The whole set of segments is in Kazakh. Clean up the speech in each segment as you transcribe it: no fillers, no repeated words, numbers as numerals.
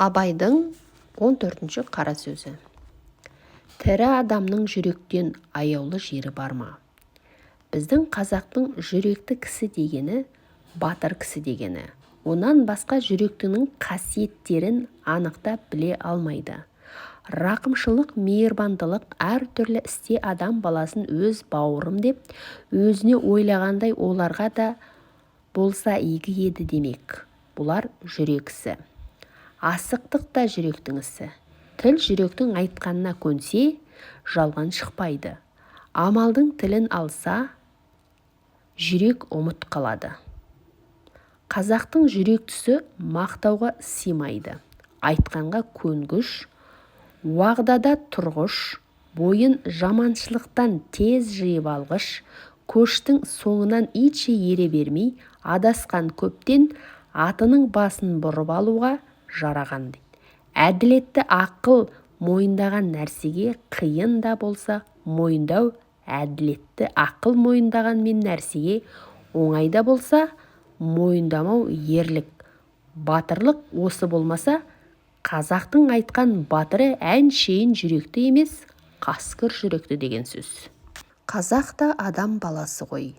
Абайдың 14-ші қара сөзі. Тірі адамның жүректен аяулы жері бар ма? Біздің қазақтың жүректі кісі дегені, батыр кісі дегені. Онан басқа жүректінің қасиеттерін анықтап біле алмайды. Рақымшылық, мейірбандылық, әртүрлі істе адам баласын өз бауырым деп, өзіне ойлағандай оларға да болса игі еді демек. Бұлар жүрек ісі. Асықтық та жүректің ісі. Тіл жүректің айтқанына көнсе, жалған шықпайды. Амалдың тілін алса, жүрек ұмыт қалады. Қазақтың жүрек түсі мақтауға сыймайды. Айтқанға көнгіш, уағдада тұрғыш, бойын жаманшылықтан тез жиып алғыш, көштің соңынан итше ере бермей, адасқан көптен атының басын бұрып алуға жараған дейді. Әділетті ақыл мойындаған нәрсеге қиын да болса мойындау, әділетті ақыл мойындаған мен нәрсеге оңай да болса мойындамау ерлік. Батырлық осы болмаса, қазақтың айтқан батыры әншейін жүректі емес, қасқыр жүректі деген сөз. Қазақ та адам баласы ғой.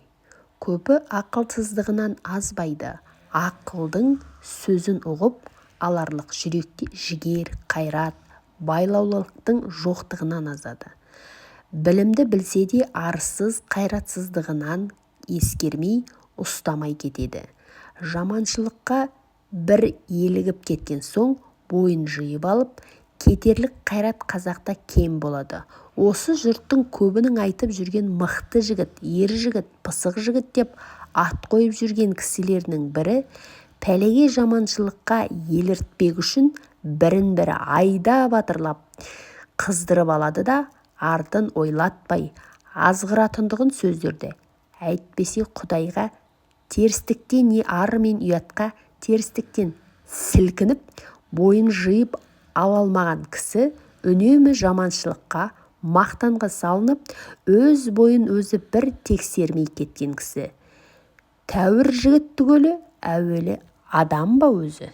Көбі ақылсыздығынан азбайды. Ақылдың сөзін ұғып, аларлық жүректе жігер, қайрат, байлаулылықтың жоқтығынан азады. Білімді білсе де арсыз, қайратсыздығынан ескермей, ұстамай кетеді. Жаманшылыққа бір елігіп кеткен соң, бойын жиып алып, кетерлік қайрат қазақта кем болады. Осы жұрттың көбінің айтып жүрген мықты жігіт, ер жігіт, пысық жігіт деп ат қойып жүрген кісілерінің бірі, пәлеге жаманшылыққа еліртпек үшін бірін-бірі айда батырлап қыздырып алады да, артын ойлатпай азғыратындығын сөздерді. Әйтпесе Құдайға терістіктен не ар мен ұятқа терістіктен сілкініп, бойын жиып ала алмаған кісі үнемі жаманшылыққа, мақтанға салынып, өз бойын өзі бір тексермей кеткен кісі. Тәуір жігіт түгілі әуелі адам ба өзі?